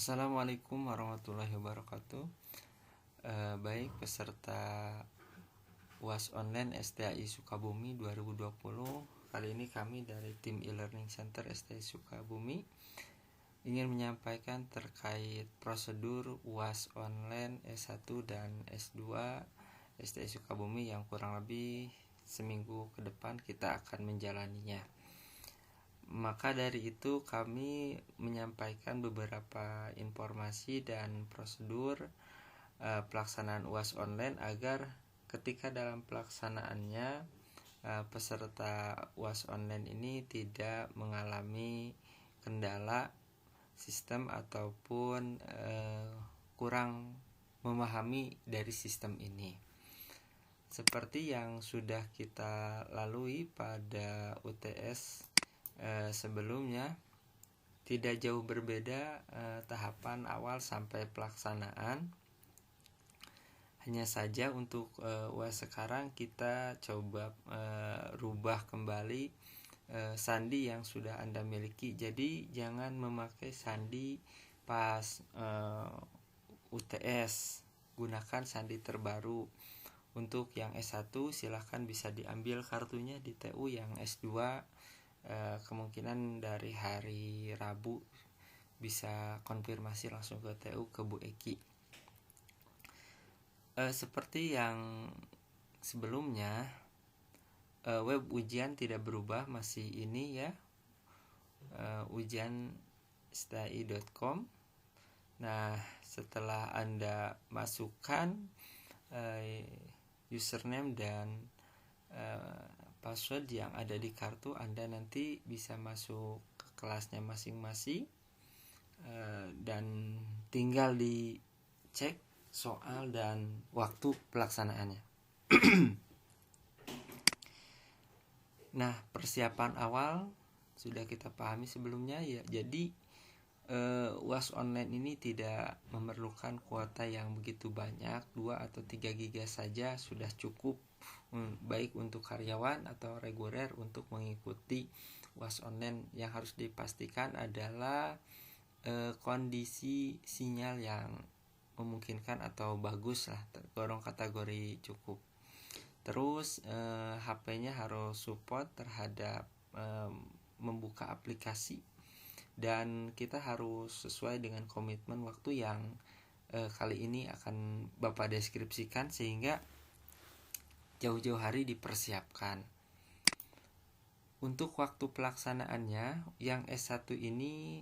Assalamualaikum warahmatullahi wabarakatuh. Baik peserta UAS online STAI Sukabumi 2020. Kali ini kami dari tim e-learning center STAI Sukabumi ingin menyampaikan terkait prosedur UAS online S1 dan S2 STAI Sukabumi yang kurang lebih seminggu ke depan kita akan menjalaninya. Maka dari itu kami menyampaikan beberapa informasi dan prosedur pelaksanaan UAS online agar ketika dalam pelaksanaannya peserta UAS online ini tidak mengalami kendala sistem ataupun kurang memahami dari sistem ini. Seperti yang sudah kita lalui pada UTS sebelumnya, tidak jauh berbeda tahapan awal sampai pelaksanaan. Hanya saja untuk UAS sekarang kita coba rubah kembali sandi yang sudah Anda miliki. Jadi jangan memakai sandi pas UTS, gunakan sandi terbaru. Untuk yang S1 silahkan bisa diambil kartunya di TU. Yang S2 kemungkinan dari hari Rabu bisa konfirmasi langsung ke TU ke Bu Eki. Seperti yang sebelumnya, web ujian tidak berubah, masih ini ya, ujian stai.com. Nah, setelah Anda masukkan username dan password yang ada di kartu, Anda nanti bisa masuk ke kelasnya masing-masing dan tinggal dicek soal dan waktu pelaksanaannya. Nah, persiapan awal sudah kita pahami sebelumnya ya. Jadi UAS online ini tidak memerlukan kuota yang begitu banyak, 2 atau 3 GB saja sudah cukup, baik untuk karyawan atau reguler untuk mengikuti UAS online. Yang harus dipastikan adalah kondisi sinyal yang memungkinkan atau bagus lah, tergolong kategori cukup. Terus HP-nya harus support terhadap membuka aplikasi, dan kita harus sesuai dengan komitmen waktu yang kali ini akan Bapak deskripsikan, sehingga jauh-jauh hari dipersiapkan. Untuk waktu pelaksanaannya, yang S1 ini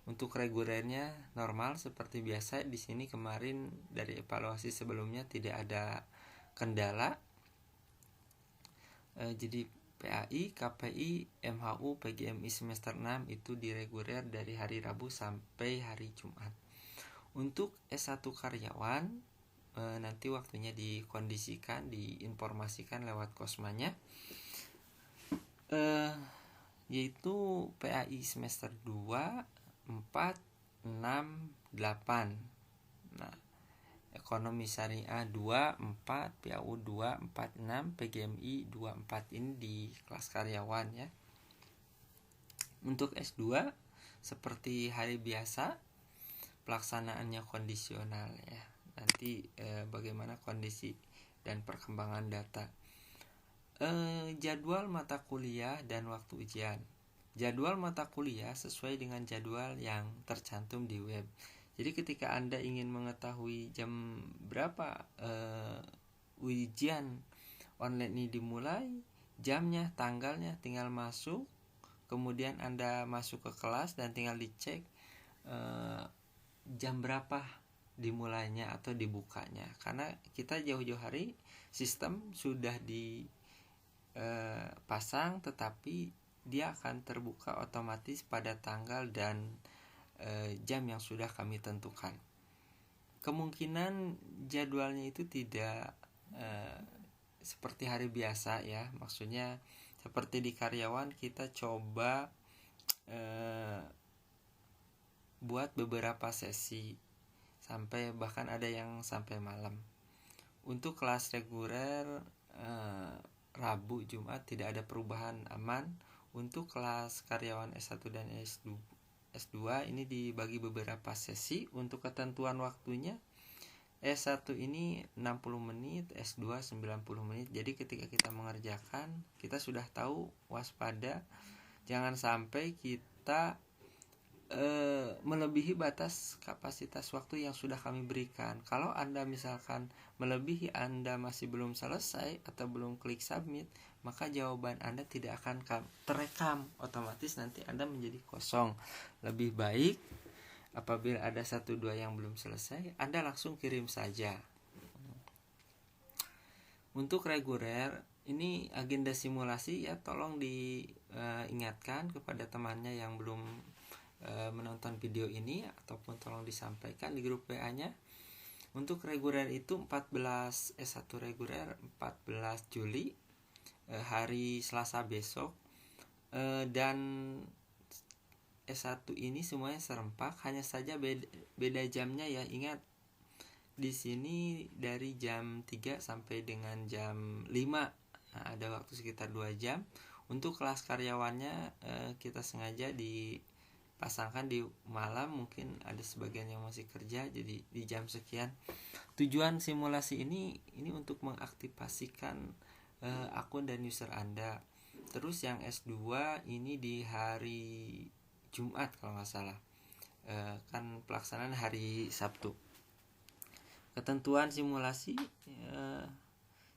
untuk regulernya normal seperti biasa. Di sini kemarin dari evaluasi sebelumnya tidak ada kendala. Jadi PAI, KPI, MHU, PGMI semester 6 itu di reguler dari hari Rabu sampai hari Jumat. Untuk S1 karyawan nanti waktunya dikondisikan, diinformasikan lewat kosmanya, yaitu PAI semester 2, 4, 6, 8. Nah, ekonomi syariah 2, 4, PAU 2, 4, 6, PGMI 2, 4 ini di kelas karyawan ya. Untuk S2 seperti hari biasa, pelaksanaannya kondisional ya. Nanti bagaimana kondisi dan perkembangan data. Jadwal mata kuliah dan waktu ujian. Jadwal mata kuliah sesuai dengan jadwal yang tercantum di web. Jadi ketika Anda ingin mengetahui jam berapa ujian online ini dimulai, jamnya, tanggalnya, tinggal masuk. Kemudian Anda masuk ke kelas dan tinggal dicek jam berapa dimulainya atau dibukanya. Karena kita jauh-jauh hari sistem sudah dipasang, tetapi dia akan terbuka otomatis pada tanggal dan jam yang sudah kami tentukan. Kemungkinan jadwalnya itu tidak seperti hari biasa ya. Maksudnya seperti di karyawan kita coba buat beberapa sesi sampai bahkan ada yang sampai malam. Untuk kelas reguler Rabu, Jumat tidak ada perubahan, aman. Untuk kelas karyawan S1 dan S2 S2 ini dibagi beberapa sesi. Untuk ketentuan waktunya, S1 ini 60 menit, S2 90 menit. Jadi ketika kita mengerjakan, kita sudah tahu, waspada jangan sampai kita melebihi batas kapasitas waktu yang sudah kami berikan. Kalau Anda misalkan melebihi, Anda masih belum selesai atau belum klik submit, maka jawaban Anda tidak akan terekam, otomatis nanti Anda menjadi kosong. Lebih baik apabila ada 1-2 yang belum selesai, Anda langsung kirim saja. Untuk reguler, ini agenda simulasi ya, tolong diingatkan kepada temannya yang belum menonton video ini, ataupun tolong disampaikan di grup WA-nya. Untuk reguler itu 14 S1 reguler 14 Juli, hari Selasa besok, dan S1 ini semuanya serempak, hanya saja beda jamnya ya. Ingat, di sini dari jam 3 sampai dengan jam 5. Nah, ada waktu sekitar 2 jam. Untuk kelas karyawannya kita sengaja dipasangkan di malam, mungkin ada sebagian yang masih kerja, jadi di jam sekian. Tujuan simulasi ini untuk mengaktifasikan akun dan user Anda. Terus yang S2 ini di hari Jumat kalau nggak salah, kan pelaksanaan hari Sabtu. Ketentuan simulasi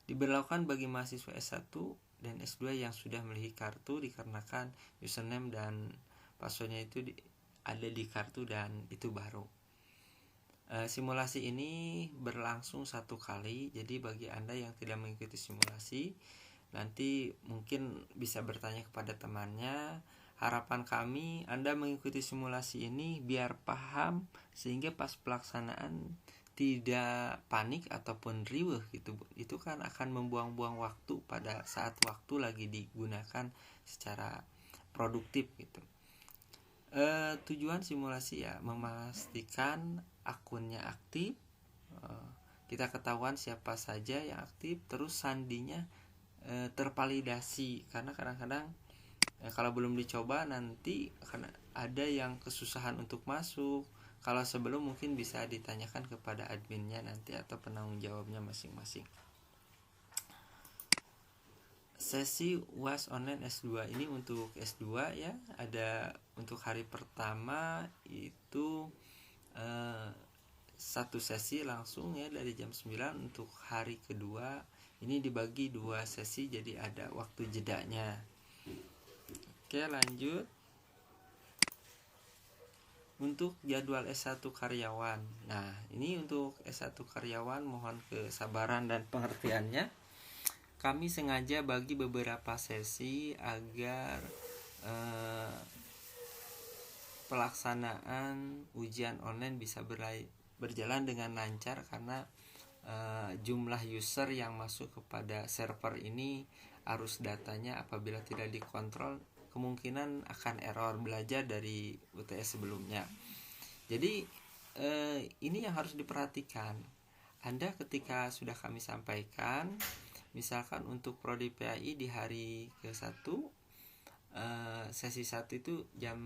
diberlakukan bagi mahasiswa S1 dan S2 yang sudah memiliki kartu, dikarenakan username dan passwordnya itu ada di kartu dan itu baru. Simulasi ini berlangsung 1 kali, jadi bagi Anda yang tidak mengikuti simulasi, nanti mungkin bisa bertanya kepada temannya. Harapan kami Anda mengikuti simulasi ini biar paham, sehingga pas pelaksanaan tidak panik ataupun riweuh gitu. Itu kan akan membuang-buang waktu pada saat waktu lagi digunakan secara produktif gitu. Tujuan simulasi ya memastikan akunnya aktif, kita ketahuan siapa saja yang aktif, terus sandinya tervalidasi, karena kadang-kadang kalau belum dicoba nanti akan ada yang kesusahan untuk masuk. Kalau sebelum mungkin bisa ditanyakan kepada adminnya nanti atau penanggung jawabnya masing-masing. Sesi UAS online S2 ini untuk S2 ya, ada untuk hari pertama itu 1 sesi langsung ya dari jam 9. Untuk hari kedua ini dibagi 2 sesi, jadi ada waktu jedanya. Oke, lanjut. Untuk jadwal S1 karyawan. Nah, ini untuk S1 karyawan mohon kesabaran dan pengertiannya. Kami sengaja bagi beberapa sesi agar pelaksanaan ujian online bisa berjalan dengan lancar, karena jumlah user yang masuk kepada server ini, arus datanya apabila tidak dikontrol kemungkinan akan error, belajar dari UTS sebelumnya. Jadi ini yang harus diperhatikan. Anda ketika sudah kami sampaikan, misalkan untuk prodi PAI di hari ke-1, sesi 1 itu jam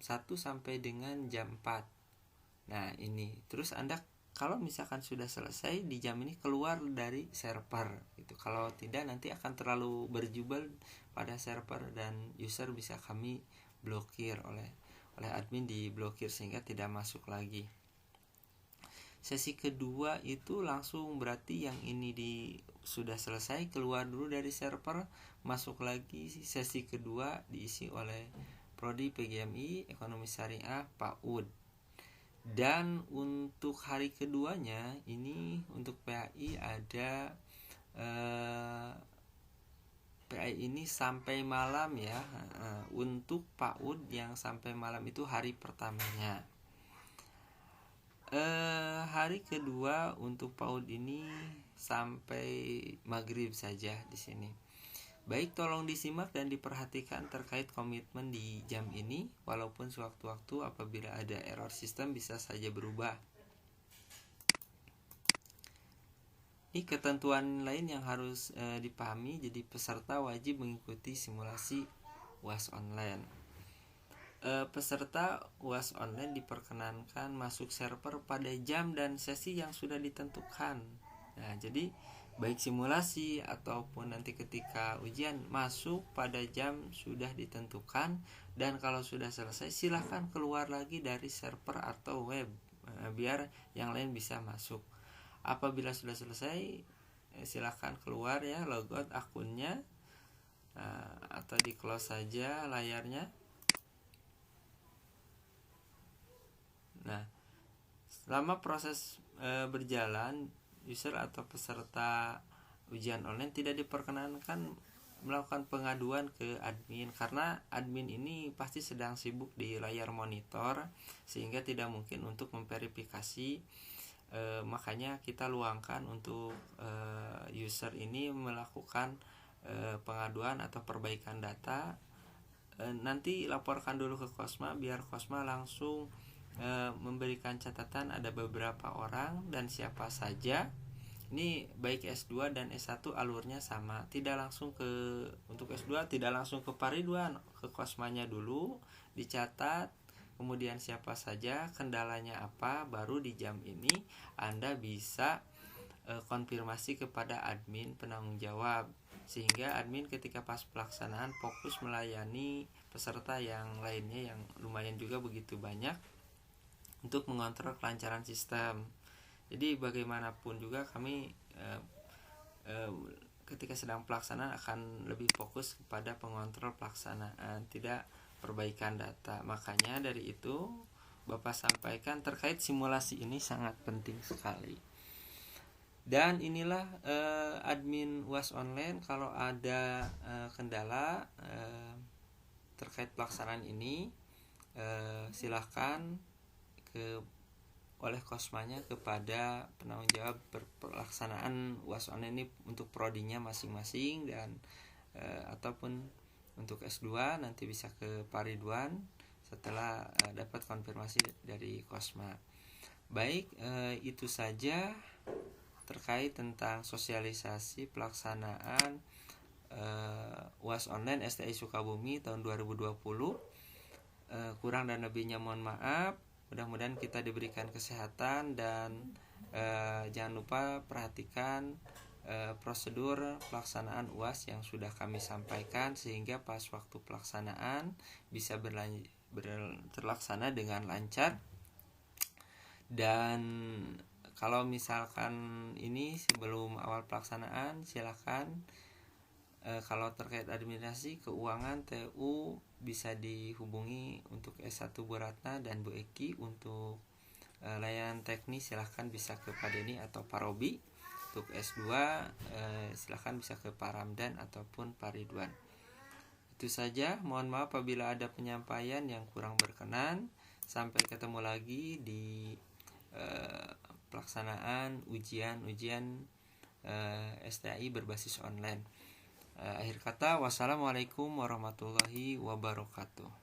1 sampai dengan jam 4. Nah ini, terus Anda kalau misalkan sudah selesai di jam ini keluar dari server gitu. Kalau tidak nanti akan terlalu berjubel pada server dan user bisa kami blokir oleh admin, diblokir sehingga tidak masuk lagi. Sesi kedua itu langsung berarti yang ini sudah selesai, keluar dulu dari server, masuk lagi. Sesi kedua diisi oleh prodi PGMI, Ekonomi Syariah, PAUD. Dan untuk hari keduanya ini untuk PAI ada PAI ini sampai malam ya. Untuk PAUD yang sampai malam itu hari pertamanya. Hari kedua untuk PAUD ini sampai maghrib saja di sini. Baik, tolong disimak dan diperhatikan terkait komitmen di jam ini, walaupun sewaktu-waktu apabila ada error sistem bisa saja berubah. Ini ketentuan lain yang harus dipahami, jadi peserta wajib mengikuti simulasi UAS online. peserta UAS online diperkenankan masuk server pada jam dan sesi yang sudah ditentukan. Nah, jadi baik simulasi ataupun nanti ketika ujian masuk pada jam sudah ditentukan, dan kalau sudah selesai silahkan keluar lagi dari server atau web biar yang lain bisa masuk. Apabila sudah selesai silahkan keluar ya, logout akunnya atau di close saja layarnya. Nah, selama proses berjalan, user atau peserta ujian online tidak diperkenankan melakukan pengaduan ke admin, karena admin ini pasti sedang sibuk di layar monitor sehingga tidak mungkin untuk memverifikasi. Makanya kita luangkan untuk user ini melakukan pengaduan atau perbaikan data. Nanti laporkan dulu ke Kosma biar Kosma langsung memberikan catatan ada beberapa orang dan siapa saja. Ini baik S2 dan S1 alurnya sama, tidak langsung untuk S2 tidak langsung ke Paridwan, ke Kosmanya dulu dicatat, kemudian siapa saja, kendalanya apa, baru di jam ini Anda bisa konfirmasi kepada admin penanggung jawab, sehingga admin ketika pas pelaksanaan fokus melayani peserta yang lainnya yang lumayan juga begitu banyak untuk mengontrol kelancaran sistem. Jadi bagaimanapun juga kami ketika sedang pelaksanaan akan lebih fokus kepada pengontrol pelaksanaan, tidak perbaikan data. Makanya dari itu Bapak sampaikan terkait simulasi ini sangat penting sekali. Dan inilah admin UAS online, kalau ada kendala terkait pelaksanaan ini silahkan oleh Kosmanya kepada penanggung jawab pelaksanaan UAS online ini untuk prodinya masing-masing, dan ataupun untuk S2 nanti bisa ke Paridwan setelah dapat konfirmasi dari Kosma. Baik, itu saja terkait tentang sosialisasi pelaksanaan UAS online STI Sukabumi tahun 2020. Kurang dan lebihnya mohon maaf. Mudah-mudahan kita diberikan kesehatan dan jangan lupa perhatikan prosedur pelaksanaan UAS yang sudah kami sampaikan sehingga pas waktu pelaksanaan bisa terlaksana dengan lancar. Dan kalau misalkan ini sebelum awal pelaksanaan silakan kalau terkait administrasi, keuangan, TU bisa dihubungi untuk S1 Bu Ratna dan Bu Eki. Untuk layanan teknis silahkan bisa ke Pak Deni atau Pak Robi. Untuk S2 silahkan bisa ke Pak Ramdan ataupun Pak Ridwan. Itu saja, mohon maaf apabila ada penyampaian yang kurang berkenan. Sampai ketemu lagi di pelaksanaan ujian STI berbasis online. Akhir kata, wassalamualaikum warahmatullahi wabarakatuh.